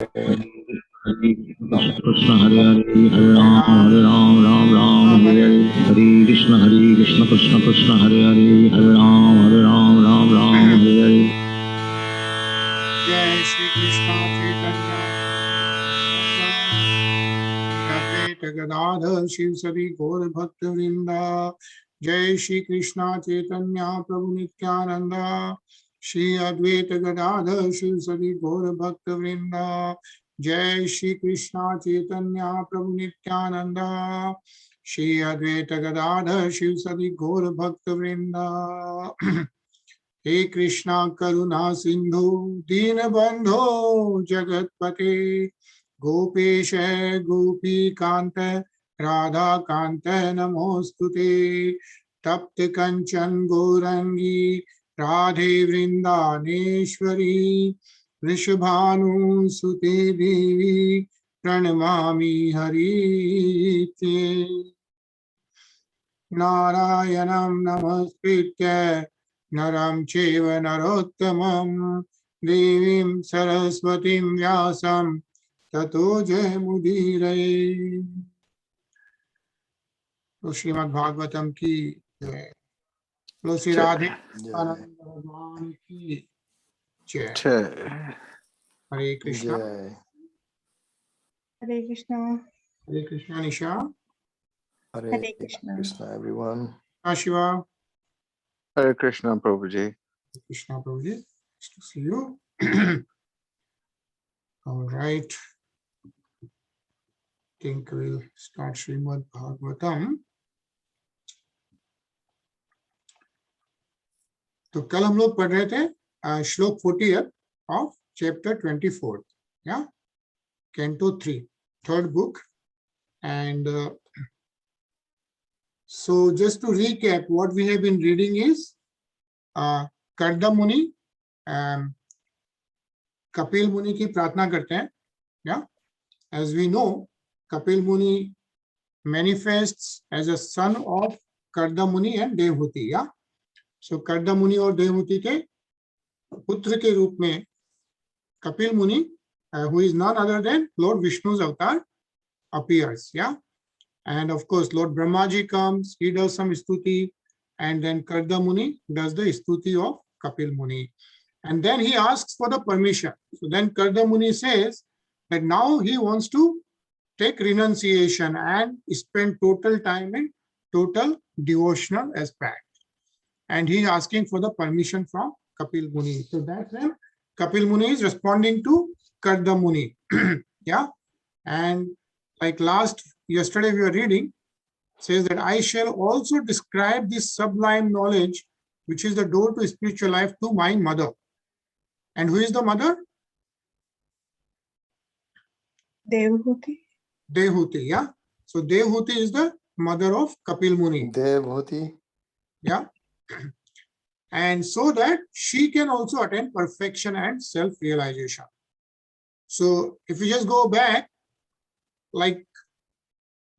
कृष्ण हरे हरे हरे राम राम राम हरे कृष्ण कृष्ण कृष्ण हरे राम राम हरे हरे। जय श्री कृष्ण चैतन्य श्री अद्वैत गदाधर शिव सभी गौर भक्त वृंदा। जय श्री कृष्ण चैतन्य प्रभु नित्यानंद श्री अद्वैत गदाधर शिव सभी गौर भक्त वृंदा। जय श्री कृष्ण चैतन्य प्रभु नित्यानंद श्री अद्वैत गदाधर शिव सभी गौर भक्त वृंदा। हे कृष्णा करुणा सिंधु दीनबंधो जगतपते गोपेश गोपी कांत राधा कांत नमोस्तुते। तप्त कंचन गौरंगी राधे वृंदानेश्वरी वृषभानुसुते देवी प्रणमामि हरिते। नारायणं नमस्कृत्य नरं चैव नरोत्तमं देवीं सरस्वतीं व्यासं ततो जयमुदीरये। तो श्रीमद् भागवतम की जय। तो श्री राधे आनंद भगवान की जय। हरे कृष्णा हरे कृष्णा निशा। हरे Krishna everyone. Shiva. Hare Krishna, Prabhuji. Krishna Prabhuji, nice to see you. All right. Think we'll start Srimad Bhagavatam. तो कल हम लोग पढ़ रहे थे श्लोक 40 of chapter 24, yeah, Canto 3, third book. And so just to recap, what we have been reading is Karda Muni, Kapil Muni की प्रार्थना करते हैं, yeah. As we know, Kapil Muni manifests as a son of Karda Muni and Devhuti, yeah. So Karda Muni और देवहूति के पुत्र के रूप में Kapil Muni, who is none other than Lord Vishnu's avatar, appears, yeah. And of course, Lord Brahmaji comes, he does some stuti, and then Karda Muni does the stuti of Kapil Muni. And then he asks for the permission. So then Karda Muni says that now he wants to take renunciation and spend total time in total devotional aspect. And he is asking for the permission from Kapil Muni. So that's when Kapil Muni is responding to Karda Muni. Yeah. And like yesterday we were reading, says that I shall also describe this sublime knowledge, which is the door to spiritual life, to my mother. And who is the mother? Devhuti. Devhuti, yeah. So Devhuti is the mother of Kapil Muni. Devhuti. Yeah. And so that she can also attain perfection and self-realization. So if we just go back, like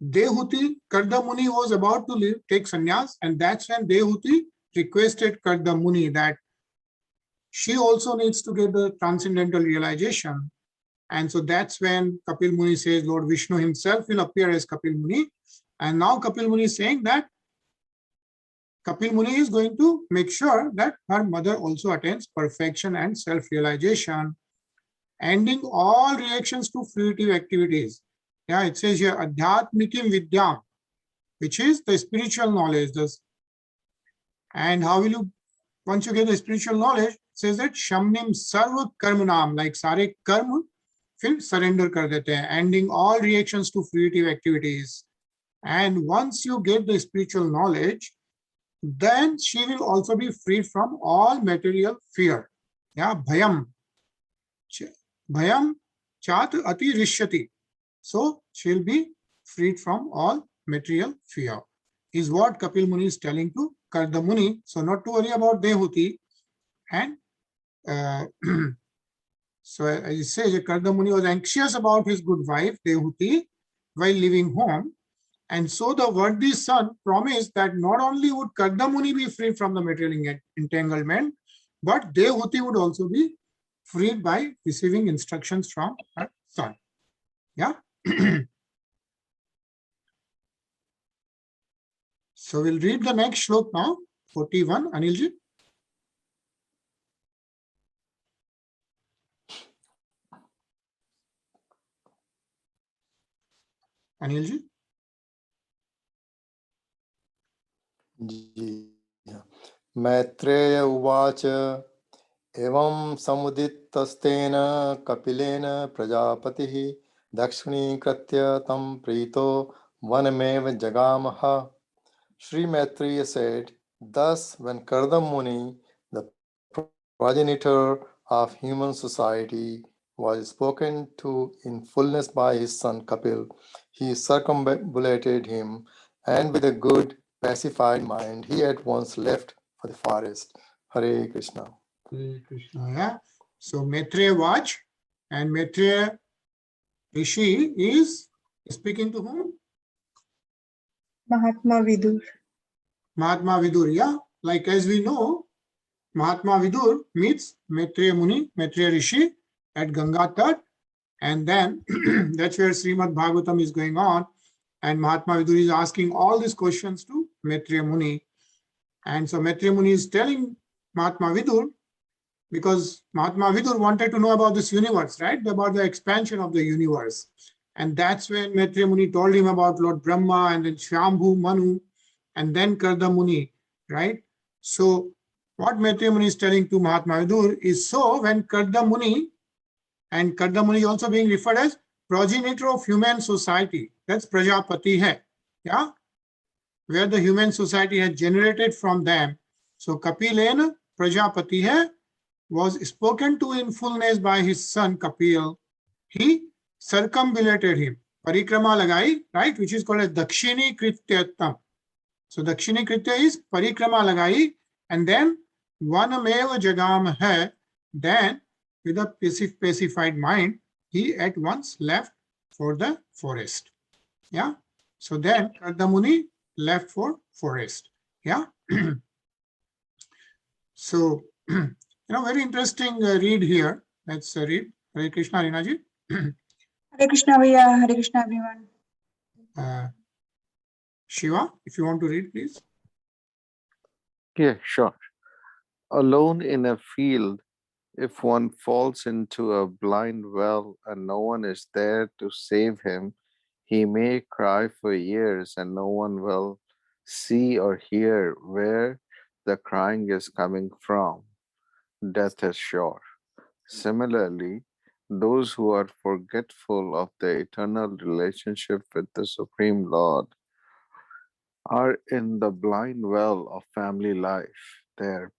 Devhuti, Karda Muni was about to take sannyas, and that's when Devhuti requested Karda Muni that she also needs to get the transcendental realization. And so that's when Kapil Muni says Lord Vishnu himself will appear as Kapil Muni. And now Kapil Muni is saying that Kapil Muni is going to make sure that her mother also attains perfection and self-realization, ending all reactions to fruitive activities. Yeah, it says here, Adhyatmikim Vidyam, which is the spiritual knowledge. And how will you, once you get the spiritual knowledge, it says that Shamnim Sarva Karmanam, like Sare Karma, फिर surrender कर देते हैं, ending all reactions to fruitive activities. And once you get the spiritual knowledge, then she will also be freed from all material fear. Yeah, bhayam chat ati rishyati. So she will be freed from all material fear, is what Kapil Muni is telling to Karda Muni. So not to worry about Devhuti. And so as it says, Karda Muni was anxious about his good wife Devhuti while leaving home. And so the worthy son promised that not only would Karda Muni be free from the material entanglement, but Devhuti would also be freed by receiving instructions from her son. Yeah. So we'll read the next shlok now, 41, Anilji. Anilji. जी मैत्रेय उवाच एवं समुदितस्तेन कपिलेन प्रजापतिः दक्षिणीकृत्य तं Preeto वनमेव जगामः. Sri Maitreya said, thus when Kardam Muni, the progenitor of human society, was spoken to in fullness by his son Kapil, he circumambulated him, and with a good, pacified mind, he at once left for the forest. Hare Krishna. Hare Krishna. Yeah. So Maitreya watch, and Maitreya Rishi is speaking to whom? Mahatma Vidur. Mahatma Vidur. Yeah. Like as we know, Mahatma Vidur meets Maitreya Muni, Maitreya Rishi at Ganga Tat, and then that's where Srimad Bhagavatam is going on, and Mahatma Vidur is asking all these questions to Maitreya Muni, and so Maitreya Muni is telling Mahatma Vidur, because Mahatma Vidur wanted to know about this universe, right? About the expansion of the universe, and that's when Maitreya Muni told him about Lord Brahma, and then Shambhu Manu, and then Karda Muni, right? So what Maitreya Muni is telling to Mahatma Vidur is, so when Karda Muni, and Karda Muni is also being referred as progenitor of human society, that's Prajapati hai, yeah, where the human society has generated from them. So Kapilena Prajapati hai was spoken to in fullness by his son Kapil. He circumambulated him, parikrama lagai, right, which is called as Dakshini Krityatam. So Dakshini Kritya is parikrama lagai, and then vanameva jagam hai, then with a pacified mind, he at once left for the forest. Yeah. So then Karda Muni left for forest. Yeah. So, very interesting read here. Let's read. Hare Krishna, Rinaji. Hare Krishna, Bhaiya. Hare Krishna, everyone. Shiva, if you want to read, please. Yeah, sure. Alone in a field, if one falls into a blind well and no one is there to save him, he may cry for years and no one will see or hear where the crying is coming from. Death is sure. Similarly, those who are forgetful of the eternal relationship with the Supreme Lord are in the blind well of family life. Their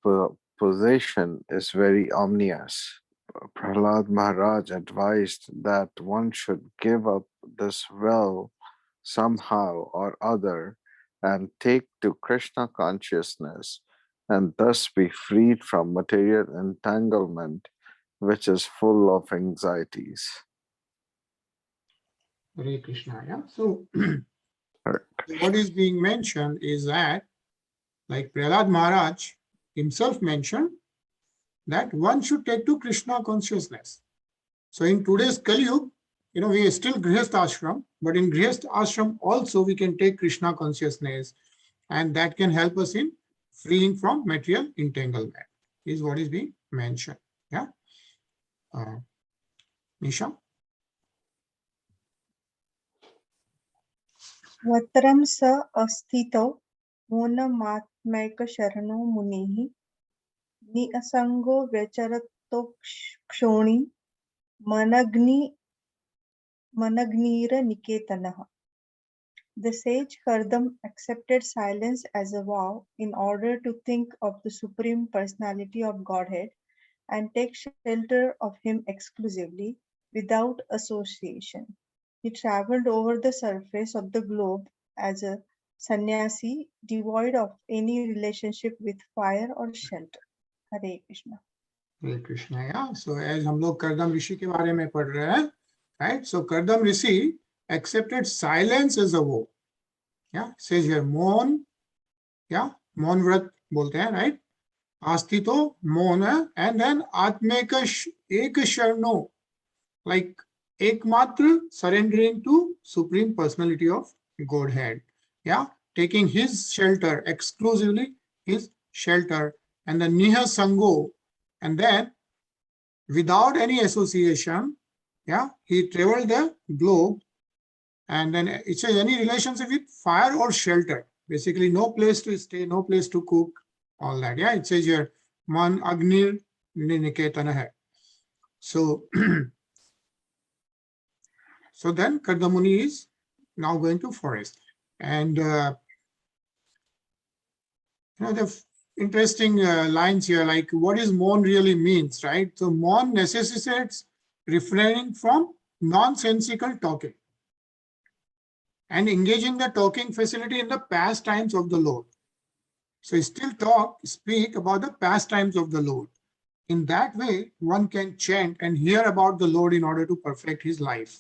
possession is very ominous. Prahlad Maharaj advised that one should give up this well somehow or other and take to Krishna consciousness and thus be freed from material entanglement, which is full of anxieties. Hare Krishna. Yeah. So what is being mentioned is that, like Prahlad Maharaj himself mentioned, that one should take to Krishna consciousness. So in today's Kali Yuga, we are still Grihastha Ashram, but in Grihastha Ashram also we can take Krishna consciousness, and that can help us in freeing from material entanglement, is what is being mentioned. Yeah. Nisha. Vatram sa asthito monamatmaika sharano munihi ni asango vecharato kshoni managnira niketanaha. The sage Kardam accepted silence as a vow in order to think of the Supreme Personality of Godhead and take shelter of him exclusively, without association. He traveled over the surface of the globe as a sannyasi, devoid of any relationship with fire or shelter. Hare Krishna. Hare Krishna. Yeah. So as हम लोग Kardam Rishi के बारे में पढ़ रहे हैं, right? So Kardam Rishi accepted silence as a vow. Yeah. Says here, Maun. Yeah. Maun Vrat बोलते हैं, right? Astito, Mona, and then Atmeka Ekasharno, like Ekmatra, surrendering to Supreme Personality of Godhead. Yeah, taking his shelter, exclusively his shelter, and the Niha Sango, and then without any association, yeah, he traveled the globe, and then it says any relationship with fire or shelter. Basically, no place to stay, no place to cook, all that. Yeah, it says here, Man Agnir Niketana hai. So, so then Kardamuni is now going to forest. And the interesting lines here, like what is mon really means, right? So mon necessitates refraining from nonsensical talking and engaging the talking facility in the pastimes of the Lord. So still speak about the pastimes of the Lord. In that way, one can chant and hear about the Lord in order to perfect his life.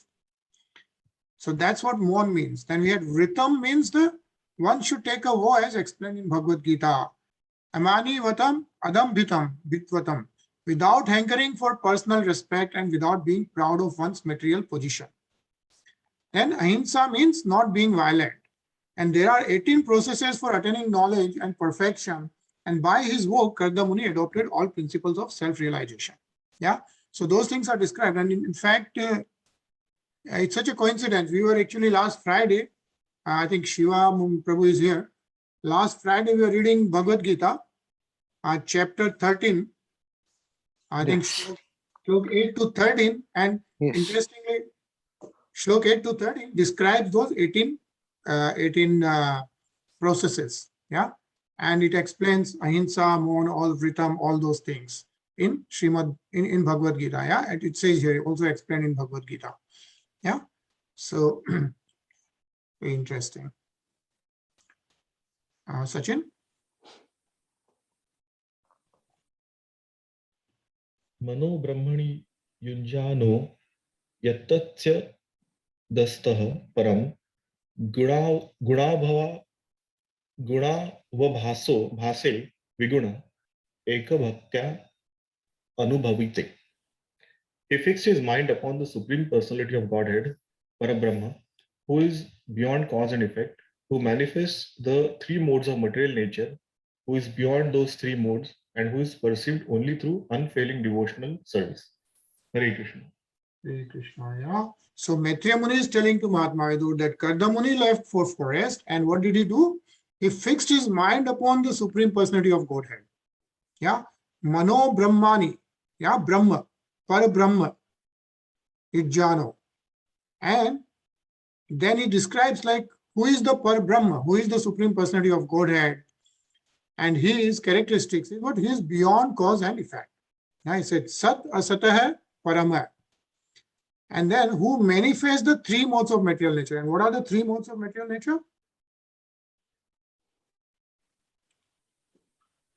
So that's what mon means. Then we had rhythm means one should take a vow as explained in Bhagavad Gita. Amani vatam adam bhitam bhitvatam, without hankering for personal respect and without being proud of one's material position. Then ahimsa means not being violent. And there are 18 processes for attaining knowledge and perfection. And by his work, Kardamuni adopted all principles of self-realization. Yeah. So those things are described. And in fact, it's such a coincidence. We were actually last Friday, I think Shiva Prabhu is here. Last Friday, we were reading Bhagavad Gita, chapter 13. I think Shlok 8 to 13. And interestingly, Shlok 8 to 13 describes those 18 processes. Yeah. And it explains ahimsa, mon, all rhythm, all those things in Srimad, in Bhagavad Gita. Yeah. And it says here, also explained in Bhagavad Gita. Yeah. So, very interesting. Sachin? Mano Brahmani Yunjano Yatatya Dastaha Param Gunabhava Gunavabhaso Bhase Viguna Ekabhaktya Anubhavite. He fixed his mind upon the Supreme Personality of Godhead, Parabrahma, who is beyond cause and effect, who manifests the three modes of material nature, who is beyond those three modes, and who is perceived only through unfailing devotional service. Hare Krishna. Hare Krishna, yeah. So Maitreya Muni is telling to Mahatma Vidur that Kardamuni left for forest, and what did he do? He fixed his mind upon the Supreme Personality of Godhead. Yeah. Mano Brahmani, yeah, Brahma, Parabrahma, Ijjano. And then he describes like who is the Parabrahma, who is the Supreme Personality of Godhead, and his characteristics is what he is beyond cause and effect. Now he said Sat Asatah Parama. And then who manifests the three modes of material nature. And what are the three modes of material nature?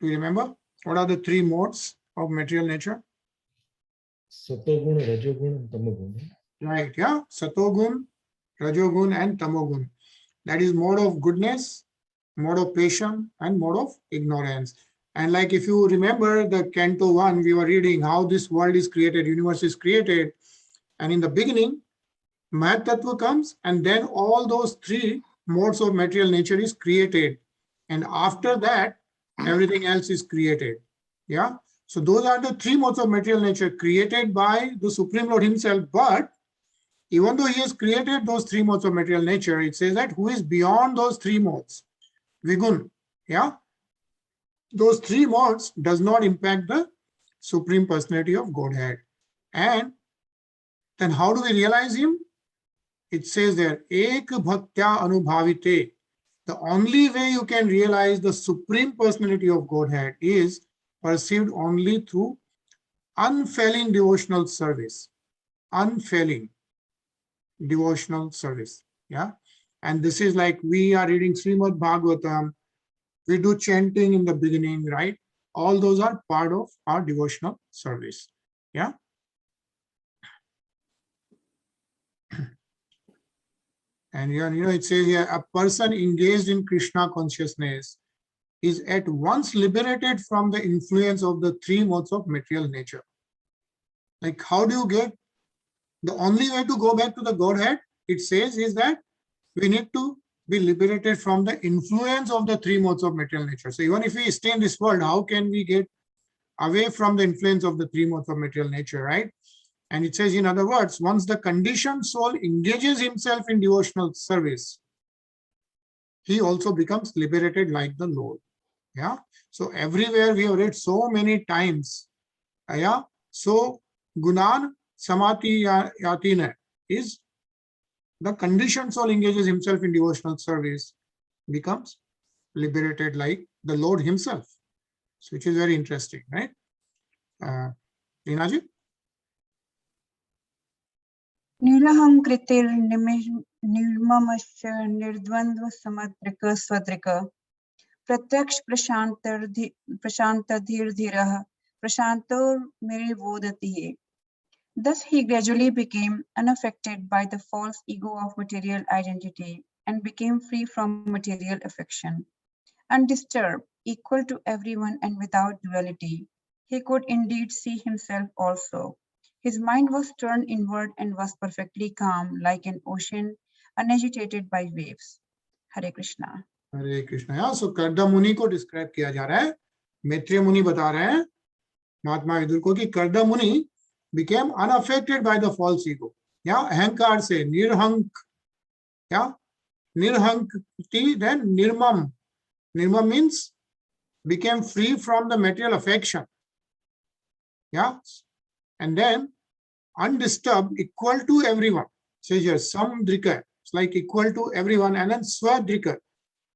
Do you remember? What are the three modes of material nature? Satogun, Rajogun, and Tamogun. Right, yeah. Satogun, Rajogun, and Tamogun. That is mode of goodness, mode of patience, and mode of ignorance. And like if you remember the Canto 1, we were reading how this world is created, universe is created. And in the beginning, Mahat Tattva comes, and then all those three modes of material nature is created. And after that, everything else is created. Yeah. So those are the three modes of material nature created by the Supreme Lord himself. But even though he has created those three modes of material nature, it says that who is beyond those three modes? Vigun. Yeah. Those three modes does not impact the Supreme Personality of Godhead. And then how do we realize him? It says there, Ek Bhaktya Anubhavite. The only way you can realize the Supreme Personality of Godhead is perceived only through unfailing devotional service. Unfailing devotional service. Yeah. And this is like we are reading Srimad Bhagavatam. We do chanting in the beginning, right? All those are part of our devotional service. Yeah. And it says here, a person engaged in Krishna consciousness is at once liberated from the influence of the three modes of material nature. Like, how do you get? The only way to go back to the Godhead, it says, is that we need to be liberated from the influence of the three modes of material nature. So even if we stay in this world, how can we get away from the influence of the three modes of material nature, right? And it says, in other words, once the conditioned soul engages himself in devotional service, he also becomes liberated like the Lord. Yeah. So everywhere we have read so many times, yeah. So Gunan Samati Yatina is the conditioned soul engages himself in devotional service, becomes liberated like the Lord himself. So which is very interesting, right? Rinaji? नीलहंकृतिर निर्ममश्च निर्द्वन्द्व समद्रिक स्वद्रिक प्रत्यक्ष प्रशांतधीरः Prashanto मेरिवोदति. Thus he gradually became unaffected by the false ego of material identity and became free from material affection. Undisturbed, equal to everyone and without duality, he could indeed see himself also. His mind was turned inward and was perfectly calm, like an ocean unagitated by waves. Hare Krishna. Hare Krishna. Yeah, so Karda Muni को describe किया जा रहा है. Maitreya Muni बता रहे हैं महात्मा विदुर को कि Karda Muni became unaffected by the false ego. Yeah, अहंकार से निर्हंक. Yeah, nirhankti, then nirmam. Nirmam means became free from the material affection. Yeah, and then undisturbed, equal to everyone. Says here, samdrika, it's like equal to everyone, and then swadrika.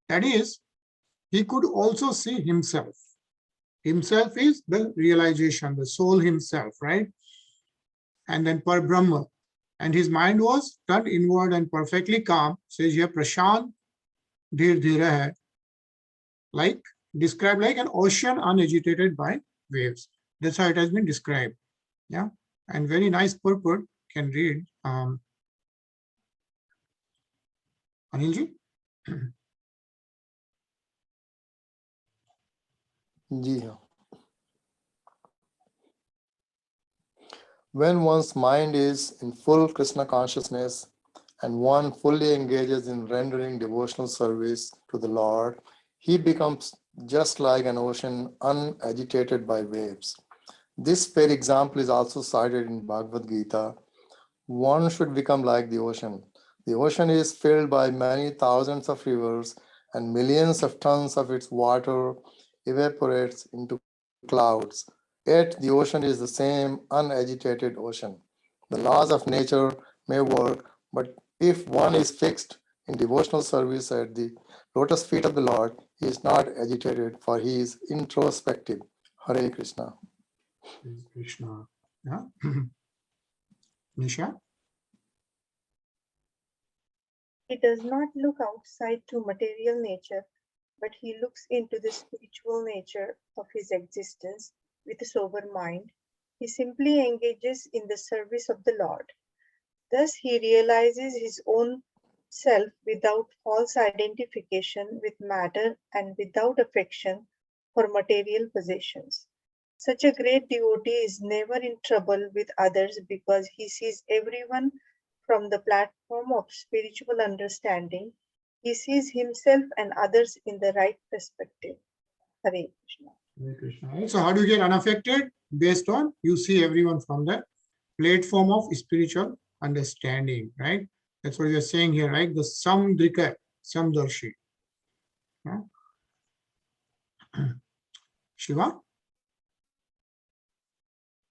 That is, he could also see himself. Himself is the realization, the soul himself, right? And then par Brahma. And his mind was turned inward and perfectly calm. Says here, prashant dhir dhira hai. Like, described like an ocean unagitated by waves. That's how it has been described. Yeah. And very nice purport. Can read. Anilji? जी हाँ. When one's mind is in full Krishna consciousness and one fully engages in rendering devotional service to the Lord, he becomes just like an ocean unagitated by waves. This fair example is also cited in Bhagavad Gita. One should become like the ocean. The ocean is filled by many thousands of rivers, and millions of tons of its water evaporates into clouds. Yet the ocean is the same unagitated ocean. The laws of nature may work, but if one is fixed in devotional service at the lotus feet of the Lord, he is not agitated, for he is introspective. Hare Krishna. Krishna. Yeah. Nisha? He does not look outside to material nature, but he looks into the spiritual nature of his existence with a sober mind. He simply engages in the service of the Lord. Thus he realizes his own self without false identification with matter and without affection for material possessions. Such a great devotee is never in trouble with others because he sees everyone from the platform of spiritual understanding. He sees himself and others in the right perspective. Hare Krishna. Hare Krishna. So how do you get unaffected? Based on you see everyone from the platform of spiritual understanding, right? That's what you're saying here, right? The samdrika, samdarshi. Yeah. Shiva?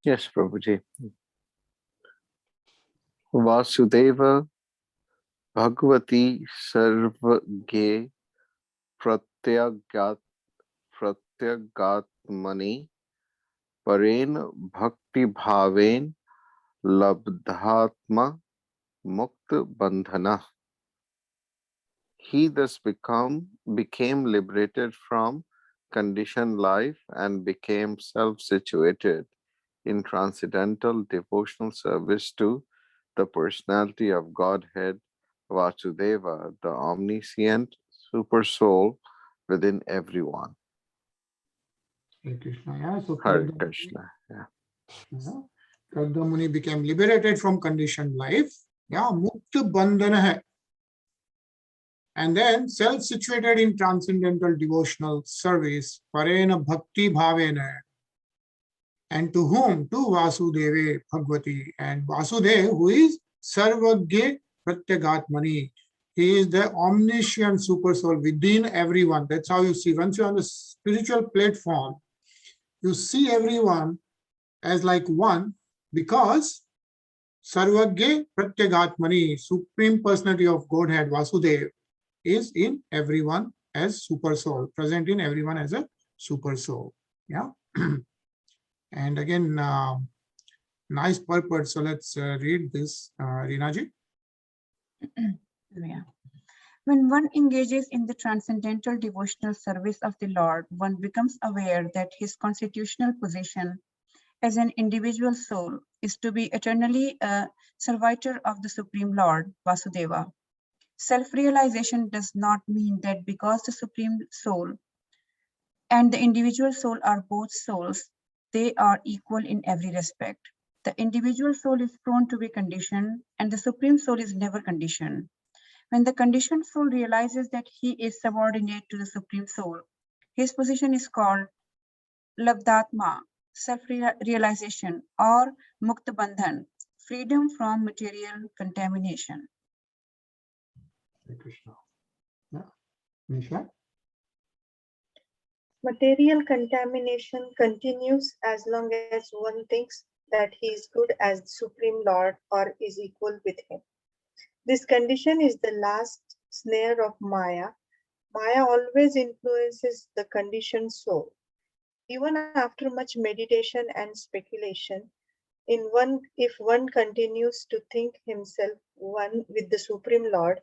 Yes, Prabhuji. Vasudeva Bhagavati Sarvage Pratyagatmani Paren Bhakti Bhaven Labdhatma Mukta Bandhana. He thus became liberated from conditioned life and became self-situated in transcendental devotional service to the personality of Godhead, Vasudeva, the omniscient super soul within everyone. Hare Krishna. Yeah. So Hare Karda Krishna. Yeah. Muni, Karda Muni became liberated from conditioned life. Yeah. Mukta bandhana hai. And then self-situated in transcendental devotional service, parena bhakti bhavena, and to whom? To Vasudeva Bhagavati. And Vasudeva, who is Sarvagya Pratyagatmani. He is the omniscient super soul within everyone. That's how you see. Once you're on the spiritual platform, you see everyone as like one, because Sarvagya Pratyagatmani, Supreme Personality of Godhead, Vasudeva, is in everyone as super soul, present in everyone as a super soul. Yeah. And again, nice purpose. So let's read this, Rinaji. Yeah. When one engages in the transcendental devotional service of the Lord, one becomes aware that his constitutional position as an individual soul is to be eternally a servitor of the Supreme Lord, Vasudeva. Self-realization does not mean that because the Supreme Soul and the individual soul are both souls, they are equal in every respect. The individual soul is prone to be conditioned, and the Supreme Soul is never conditioned. When the conditioned soul realizes that he is subordinate to the Supreme Soul, his position is called Labdatma, self-realization, or Mukta Bandhan, freedom from material contamination. Hare Krishna. Yeah. Nisha. Material contamination continues as long as one thinks that he is good as the Supreme Lord or is equal with him. This condition is the last snare of Maya. Maya always influences the conditioned soul. Even after much meditation and speculation, if one continues to think himself one with the Supreme Lord,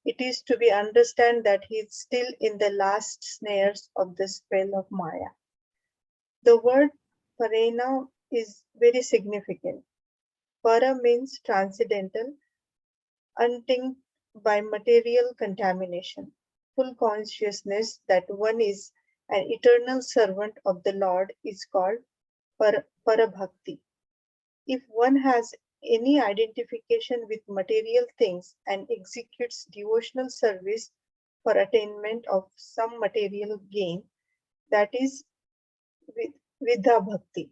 it is to be understood that he is still in the last snares of the spell of Maya. The word parena is very significant. Para means transcendental, untinged by material contamination. Full consciousness that one is an eternal servant of the Lord is called parabhakti. If one has any identification with material things and executes devotional service for attainment of some material gain, that is vidha bhakti,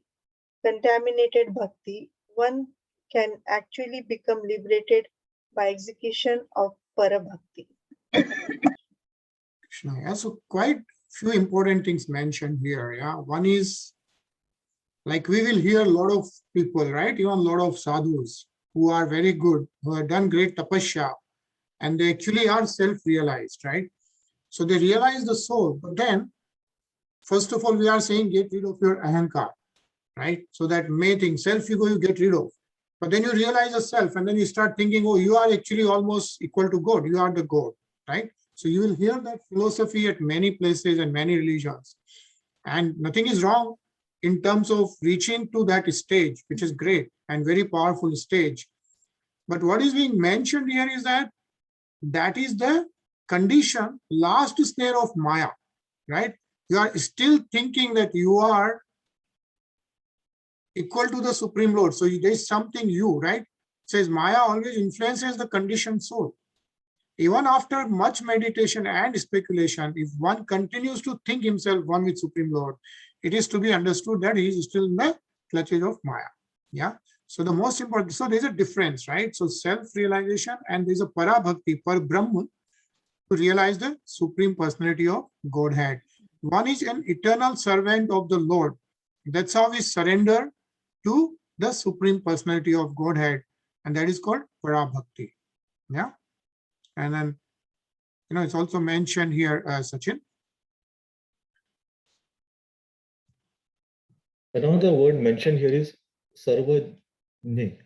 contaminated bhakti, one can actually become liberated by execution of parabhakti. Krishna. Yeah. So quite few important things mentioned here. Yeah. One is, like, we will hear a lot of people, right? Even a lot of sadhus who are very good, who have done great tapasya, and they actually are self-realized, right? So they realize the soul, but then, first of all, we are saying get rid of your ahankar, right? So that may thing, self-ego you get rid of. But then you realize the self, and then you start thinking, oh, you are actually almost equal to God. You are the God, right? So you will hear that philosophy at many places and many religions. And nothing is wrong in terms of reaching to that stage, which is great and very powerful stage. But what is being mentioned here is that is the condition, last snare of Maya, right? You are still thinking that you are equal to the Supreme Lord. So there is something you, right? It says Maya always influences the conditioned soul. Even after much meditation and speculation, if one continues to think himself one with Supreme Lord, it is to be understood that he is still in the clutches of Maya. Yeah. So the most important, so there's a difference, right? So self-realization, and there's a para-bhakti, par-brahman, to realize the Supreme Personality of Godhead. One is an eternal servant of the Lord. That's how we surrender to the Supreme Personality of Godhead, and that is called para-bhakti. Yeah. And then, it's also mentioned here, Sachin. Another word mentioned here is sarvajna.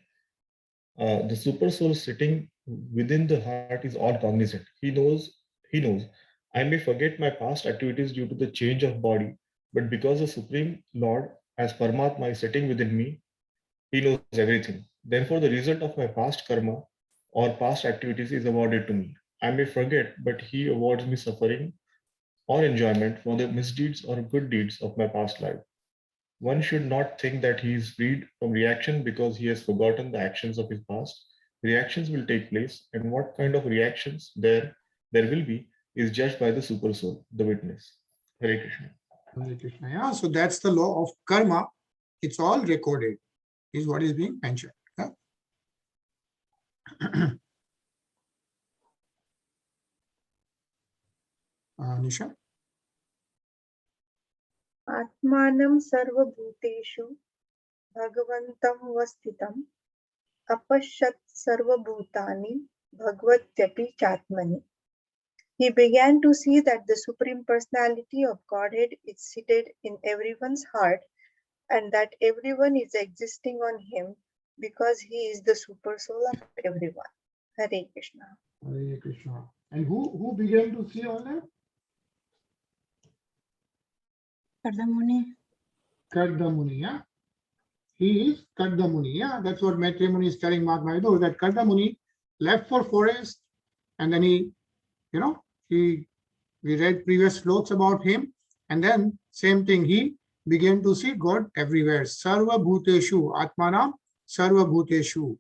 The super soul sitting within the heart is all cognizant. He knows. I may forget my past activities due to the change of body, but because the Supreme Lord, as Paramatma, is sitting within me, he knows everything. Therefore, the result of my past karma or past activities is awarded to me. I may forget, but he awards me suffering or enjoyment for the misdeeds or good deeds of my past life. One should not think that he is freed from reaction because he has forgotten the actions of his past. Reactions will take place, and what kind of reactions there will be is judged by the super soul, the witness. Hare Krishna. Hare Krishna. Yeah, so that's the law of karma. It's all recorded, is what is being mentioned. Yeah? Nisha? Atmanam sarvabhuteshu bhagavantam vastitam apashat sarvabhutani bhagavadyapi chatmani. He began to see that the Supreme Personality of Godhead is seated in everyone's heart and that everyone is existing on him because he is the super soul of everyone. Hare Krishna. Hare Krishna. And who began to see all that? Kardamuni. Kardamuni, yeah. He is Kardamuni, yeah. That's what Maitreya Muni is telling Mahatma Vidura, that Kardamuni left for forest, and then he, we read previous slokas about him, and then same thing, he began to see God everywhere. Sarva Bhuteshu, Atmanam, Sarva Bhuteshu,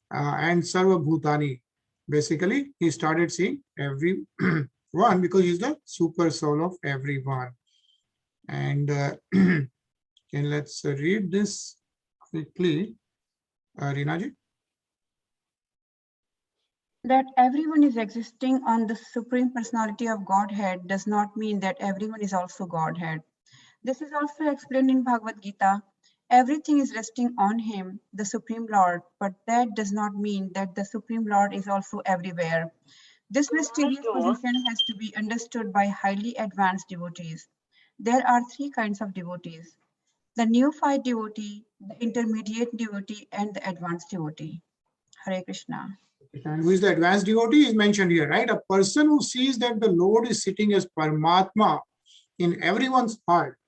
and Sarva Bhutani. Basically, he started seeing everyone because he's the super soul of everyone. And let's read this quickly. Rinaji? That everyone is existing on the Supreme Personality of Godhead does not mean that everyone is also Godhead. This is also explained in Bhagavad Gita. Everything is resting on him, the Supreme Lord, but that does not mean that the Supreme Lord is also everywhere. This mysterious position has to be understood by highly advanced devotees. There are three kinds of devotees: the neophyte devotee, the intermediate devotee, and the advanced devotee. Hare Krishna. And who is the advanced devotee is mentioned here, right? A person who sees that the Lord is sitting as Paramatma in everyone's heart,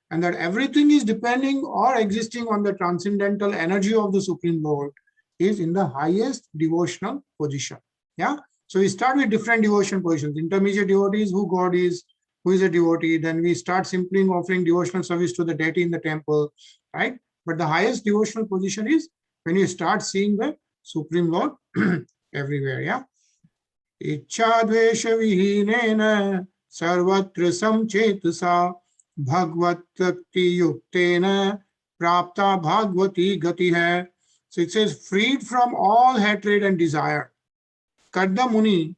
and that everything is depending or existing on the transcendental energy of the Supreme Lord, is in the highest devotional position. Yeah. So we start with different devotion positions. Intermediate devotees, who God is, who is a devotee. Then we start simply offering devotional service to the deity in the temple, right? But the highest devotional position is when you start seeing the Supreme Lord everywhere. Yeah. Ichha dvesha vihinena sarvatra samchetasa Bhagvat Bhakti Yuktena Prapta Bhagavati Gati hai. So it says, freed from all hatred and desire. Karda Muni,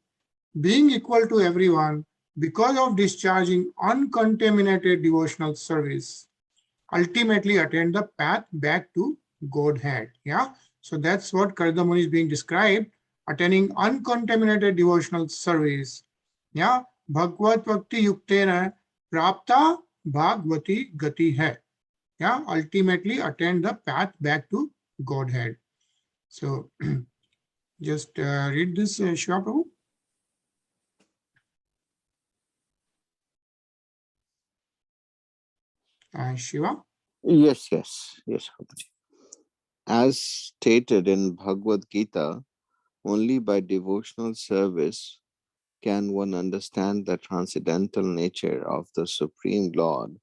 being equal to everyone because of discharging uncontaminated devotional service, ultimately attained the path back to Godhead. Yeah. So that's what Karda Muni is being described, attaining uncontaminated devotional service. Yeah. Bhagvat Bhakti Yuktena Prapta Bhagavati Gati hai. Yeah, ultimately attain the path back to Godhead. So just read this, Shiva Prabhu. Shiva. Yes, Prabhuji. As stated in Bhagavad Gita, only by devotional service can one understand the transcendental nature of the Supreme Lord,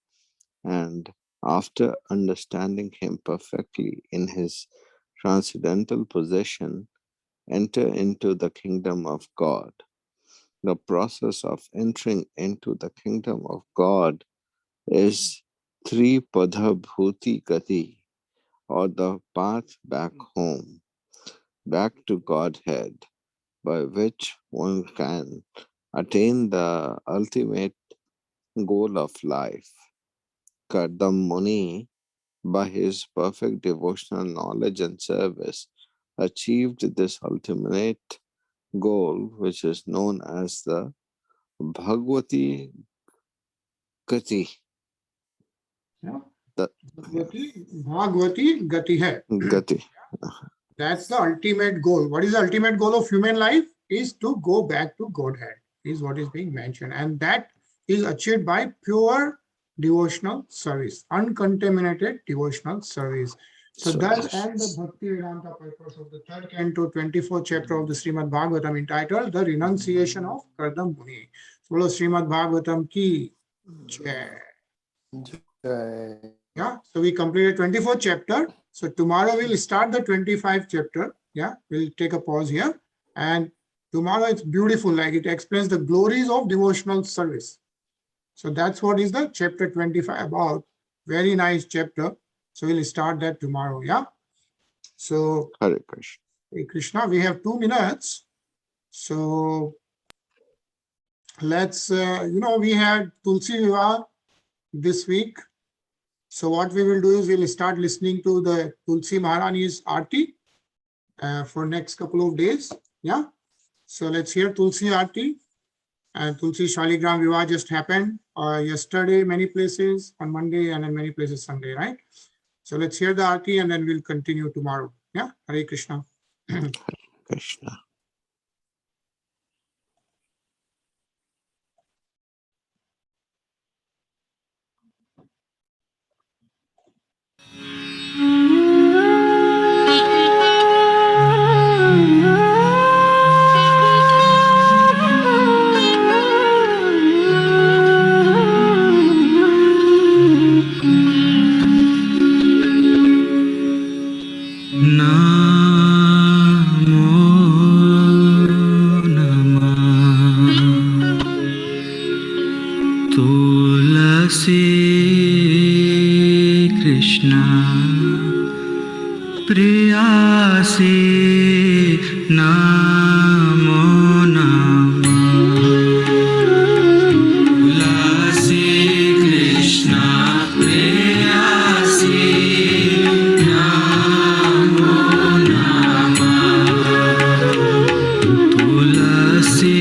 and after understanding him perfectly in his transcendental possession, enter into the kingdom of God. The process of entering into the kingdom of God is Tripada Bhuti Gati, or the path back home, back to Godhead, by which one can attain the ultimate goal of life. Kardam Muni, by his perfect devotional knowledge and service, achieved this ultimate goal, which is known as the Bhagavati Gati. Yeah. The Bhagavati Gati hai. Gati. That's the ultimate goal. What is the ultimate goal of human life? Is to go back to Godhead, is what is being mentioned. And that is achieved by pure devotional service, uncontaminated devotional service. So thus ends the Bhakti Vedanta purpose of the third canto, 24th chapter of the Srimad Bhagavatam, entitled The Renunciation of Kardam Muni. So Srimad Bhagavatam ki jai. Jai. Yeah, so we completed 24th chapter. So tomorrow we'll start the 25th chapter. Yeah, we'll take a pause here. And tomorrow it's beautiful, like it explains the glories of devotional service. So that's what is the chapter 25 about. Very nice chapter. So we'll start that tomorrow. Yeah. So Hare Krishna. Hey Krishna, we have 2 minutes. So let's, we had Tulsi Vivah this week. So what we will do is we'll start listening to the Tulsi Maharani's Aarti for next couple of days. Yeah. So let's hear Tulsi Aarti. And Tulsi Shaligram Vivah just happened yesterday, many places, on Monday, and in many places Sunday, right? So let's hear the Aarti and then we'll continue tomorrow. Yeah. Hare Krishna. Krishna. Krishna Priyasi Namo Namah Tulasi Krishna Priyasi Namo Namah Tulasi